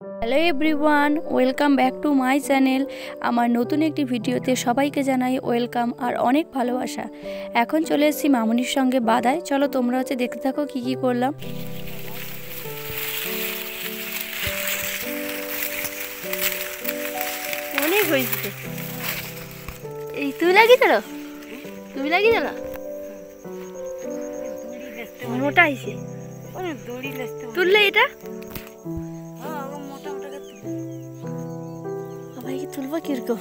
Hello everyone, welcome back to my channel. আমার নতুন একটি ভিডিওতে সবাইকে জানাই ওয়েলকাম আর অনেক ভালোবাসা। এখন চলে এসেছি মামুনির সঙ্গে বাদায়। চলো তোমরা দেখতে থাকো কি কি করলাম। অনেক হয়েছে। এই তুই লাগিয়ে দিল, মোটা হয়েছে। তুললে এটা তুলবো কিরকম,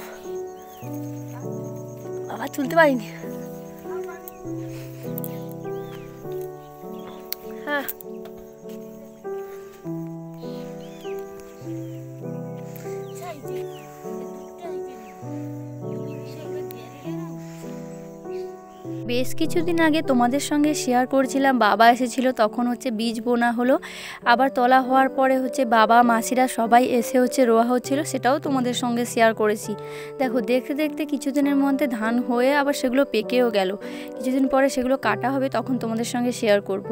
বাবা তুলতে পারিনি। হ্যাঁ বেশ কিছুদিন আগে তোমাদের সঙ্গে শেয়ার করছিলাম, বাবা এসেছিল, তখন বীজ বোনা হলো, আবার তলা হওয়ার পরে বাবা মাসিরা সবাই এসে রোয়া হচ্ছিল, সেটাও তোমাদের সঙ্গে শেয়ার করেছি। দেখো দেখতে দেখতে কিছুদিনের মধ্যে ধান হয়ে আবার সেগুলো পেকেও গেল। কিছুদিন পরে সেগুলো কাটা হবে, তখন তোমাদের সঙ্গে শেয়ার করব।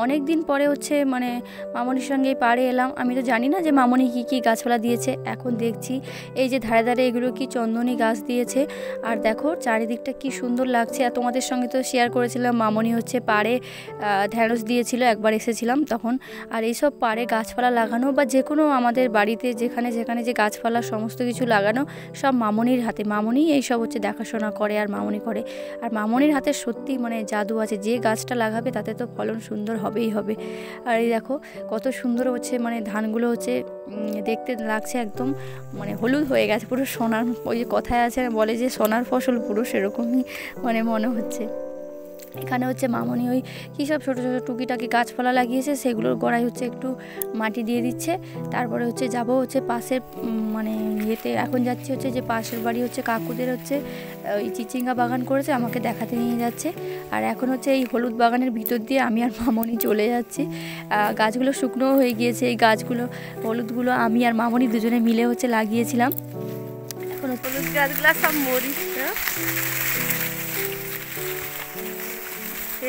অনেক দিন পরে মামনির সঙ্গে পাড়ে এলাম। আমি তো জানি না যে মামনি কী গাছপালা দিয়েছে। এখন দেখছি এই যে ধারে ধারে এগুলো কি চন্দনী গাছ দিয়েছে। আর দেখো চারিদিকটা কি সুন্দর লাগছে। আর তোমাদের সঙ্গে তো শেয়ার করেছিলাম মামনি পাড়ে ঢ্যাঁড়স দিয়েছিল, একবার এসেছিলাম তখন। আর এইসব পাড়ে গাছপালা লাগানো বা যে কোনো আমাদের বাড়িতে যেখানে যেখানে যে গাছপালা সমস্ত কিছু লাগানো সব মামনির হাতে। মামনি এইসব দেখাশোনা করে আর মামনি করে। আর মামনির হাতে সত্যি জাদু আছে, যে গাছটা লাগাবে তাতে তো ফলন সুন্দর হবেই হবে। আর এই দেখো কত সুন্দর ধানগুলো দেখতে লাগছে, একদম হলুদ হয়ে গেছে পুরো সোনার। ওই যে কথায় আছে বলে যে সোনার ফসল, পুরো সেরকমই মনে হচ্ছে। এখানে মামনি ওই কী সব ছোটো ছোটো টুকিটাকি গাছপালা লাগিয়েছে, সেগুলোর গোড়ায় একটু মাটি দিয়ে দিচ্ছে। তারপরে যাবো পাশের ইয়েতে। এখন যাচ্ছি যে পাশের বাড়ি কাকুদের ওই চিচিঙ্গা বাগান করেছে, আমাকে দেখাতে নিয়ে যাচ্ছে। আর এখন এই হলুদ বাগানের ভিতর দিয়ে আমি আর মামনি চলে যাচ্ছি। গাছগুলো শুকনো হয়ে গিয়েছে, এই গাছগুলো হলুদগুলো আমি আর মামনি দুজনে মিলে লাগিয়েছিলাম। এখন হলুদ গাছগুলো সব মরিচ,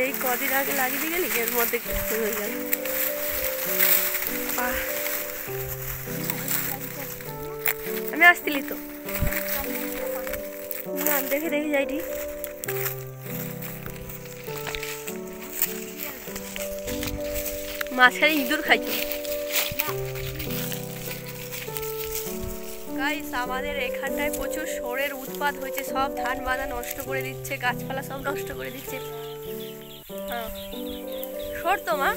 এই কদিন আগে লাগিয়ে দিয়ে গেলি এর মধ্যে হয়ে গেল। আমি আসছিলি তো না, দেখে দেখে যাইটি। মাঝখানে ইঁদুর খাইছো। গাইস, আমাদের এখানটায় প্রচুর শোরের উৎপাত হয়েছে, সব ধান বাঁধা নষ্ট করে দিচ্ছে, গাছপালা সব নষ্ট করে দিচ্ছে। সর তো মা।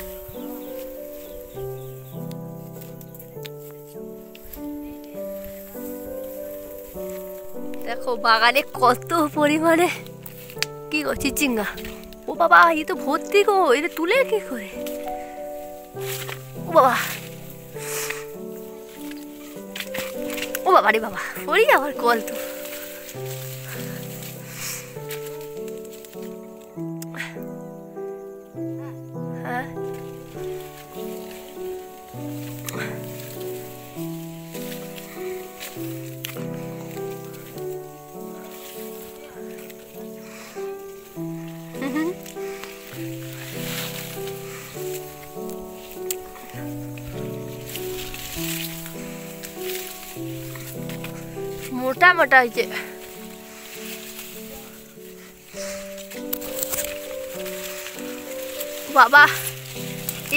দেখো বাগানে কত পরিমাণে কি গো চিচিঙ্গা। ও বাবা, এই তো ভর্তি গো, এটা তুলে কি করে। ও বাবা, ও বাবা রে বাবা, পড়ি আবার কল তো। হ্যাঁ মোটা মোটা হয়েছে। বাবা,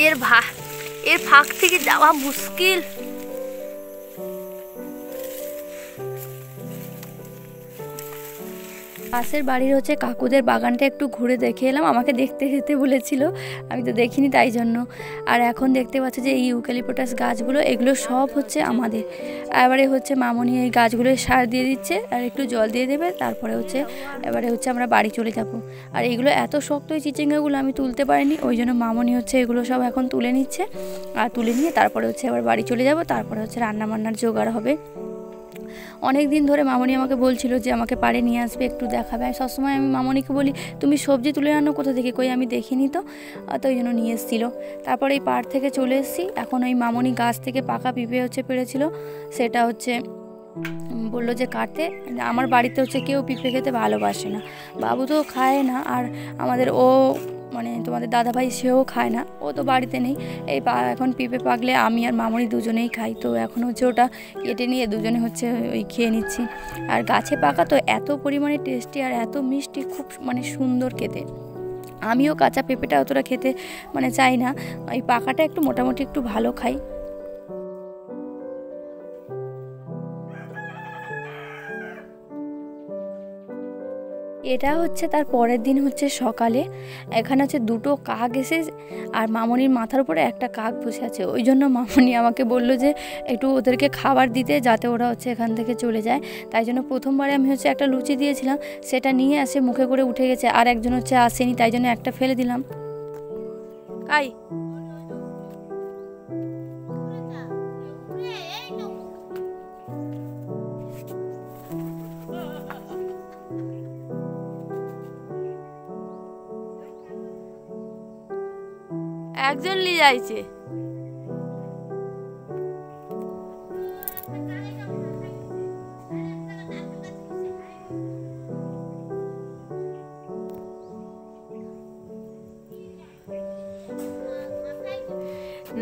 এর ফাঁক থেকে যাওয়া মুশকিল। পাশের বাড়ির কাকুদের বাগানটা একটু ঘুরে দেখে এলাম। আমাকে দেখতে যেতে বলেছিল, আমি তো দেখিনি তাই জন্য। আর এখন দেখতে পাচ্ছি যে এই ইউক্যালিপটাস গাছগুলো, এগুলো সব আমাদের। এবারে মামনি এই গাছগুলো সার দিয়ে দিচ্ছে আর একটু জল দিয়ে দেবে। তারপরে এবারে আমরা বাড়ি চলে যাব। আর এইগুলো এত শক্ত এই চিচিঙ্গাগুলো আমি তুলতে পারিনি, ওই জন্য মামনি এগুলো সব এখন তুলে নিচ্ছে। আর তুলে নিয়ে তারপরে এবার বাড়ি চলে যাব। তারপরে রান্না বান্নার জোগাড় হবে। অনেক দিন ধরে মামনি আমাকে বলছিল যে আমাকে পাড়ে নিয়ে আসবে, একটু দেখাবে। আমি সবসময় মামনিকে বলি তুমি সবজি তুলে আনো কোথা থেকে, কই আমি দেখিনি তো, তো ওই জন্য নিয়ে এসেছিলো। তারপরে এই পাড় থেকে চলে এসেছি। এখন ওই মামনি গাছ থেকে পাকা পিঁপে পেড়েছিল, সেটা বললো যে কাটতে। আমার বাড়িতে কেউ পিঁপে খেতে ভালোবাসে না, বাবু তো খায় না। আর আমাদের ও মানে তোমাদের দাদাভাই সেও খায় না, ও তো বাড়িতে নেই। এখন পেঁপে পাকলে আমি আর মামনি দুজনেই খাই। তো এখন হচ্ছে ওটা কেটে নিয়ে দুজনে হচ্ছে ওই খেয়ে নিচ্ছি। আর গাছে পাকা তো এত পরিমাণে টেস্টি আর এত মিষ্টি, খুব মানে সুন্দর খেতে। আমিও কাঁচা পেঁপেটা অতটা খেতে মানে চাই না, এই পাকাটা একটু মোটামুটি একটু ভালো খাই। এটা হচ্ছে তার পরের দিন হচ্ছে সকালে, এখানে হচ্ছে দুটো কাক এসে আর মামনির মাথার উপরে একটা কাক বসে আছে। ওই জন্য মামনি আমাকে বললো যে একটু ওদেরকে খাবার দিতে, যাতে ওরা হচ্ছে এখান থেকে চলে যায়। তাই জন্য প্রথমবারে আমি হচ্ছে একটা লুচি দিয়েছিলাম, সেটা নিয়ে আসে মুখে করে উঠে গেছে, আর একজন হচ্ছে আসেনি, তাই জন্য একটা ফেলে দিলাম। কাই একজন নিয়ে যাইছে।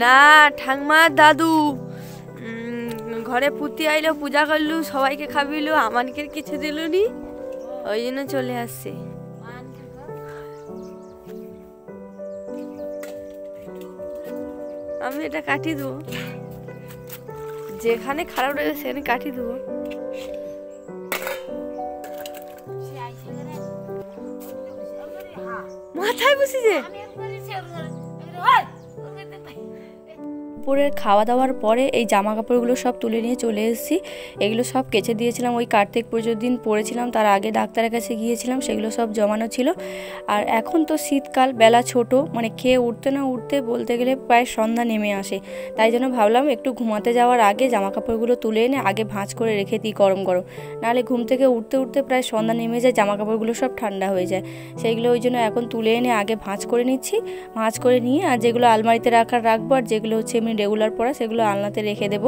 না ঠাংমা দাদু ঘরে পুতি আইলো, পূজা করলু, সবাইকে খাবিলো, আমানকে কিছু দিলুনি, ওই জন্য চলে আসছে। আমি এটা কাটি দেবো, যেখানে খারাপ লাগে সেখানে কাটি দেবো। মাথায় বসেছে। দুপুরের খাওয়া দাওয়ার পরে এই জামা কাপড়গুলো সব তুলে নিয়ে চলে এসেছি। এগুলো সব কেচে দিয়েছিলাম, ওই কার্তিক পুজোর দিন পরেছিলাম, তার আগে ডাক্তারের কাছে গিয়েছিলাম, সেগুলো সব জমানো ছিল। আর এখন তো শীতকাল, বেলা ছোট, মানে খেয়ে উঠতে না উঠতে বলতে গেলে প্রায় সন্ধ্যা নেমে আসে। তাই জন্য ভাবলাম একটু ঘুমাতে যাওয়ার আগে জামা কাপড়গুলো তুলে এনে আগে ভাঁজ করে রেখে দিই গরম গরম, নাহলে ঘুম থেকে উঠতে উঠতে প্রায় সন্ধ্যা নেমে যায়, জামা কাপড়গুলো সব ঠান্ডা হয়ে যায়। সেইগুলো ওই জন্য এখন তুলে এনে আগে ভাঁজ করে নিচ্ছি। ভাঁজ করে নিয়ে আর যেগুলো আলমারিতে রাখবো, আর যেগুলো হচ্ছে এমনি রেগুলার পরা সেগুলো আলনাতে রেখে দেব।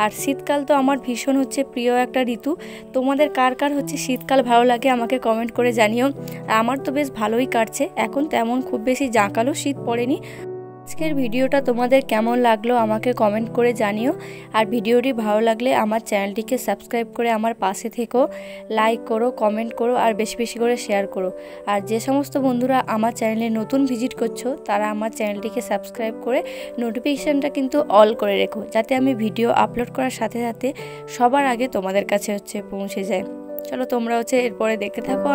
আর শীতকাল তো আমার ভীষণ হচ্ছে প্রিয় একটা ঋতু। তোমাদের কার কার হচ্ছে শীতকাল ভালো লাগে আমাকে কমেন্ট করে জানিও। আমার তো বেশ ভালোই কাটছে, এখন তেমন খুব বেশি জাঁকালো শীত পড়েনি। আজকের ভিডিওটা তোমাদের কেমন লাগলো আমাকে কমেন্ট করে জানিও। আর ভিডিওটি ভালো লাগলে আমার চ্যানেলটিকে সাবস্ক্রাইব করে আমার পাশে থেকো, লাইক করো, কমেন্ট করো, আর বেশি বেশি করে শেয়ার করো। আর যে সমস্ত বন্ধুরা আমার চ্যানেলে নতুন ভিজিট করছো, তারা আমার চ্যানেলটিকে সাবস্ক্রাইব করে নোটিফিকেশানটা কিন্তু অল করে রেখো, যাতে আমি ভিডিও আপলোড করার সাথে সাথে সবার আগে তোমাদের কাছে হচ্ছে পৌঁছে যায়। চলো তোমরা হচ্ছে এরপরে দেখতে থাকো।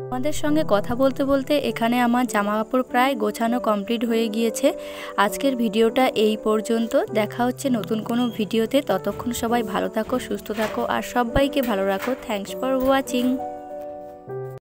তোমাদের সঙ্গে কথা বলতে বলতে এখানে আমার জামা কাপড় প্রায় গোছানো কমপ্লিট হয়ে গিয়েছে। আজকের ভিডিওটা এই পর্যন্ত, দেখা হচ্ছে নতুন কোনো ভিডিওতে। ততক্ষণ সবাই ভালো থাকো, সুস্থ থাকো, আর সবাইকে ভালো রাখো। Thanks for watching.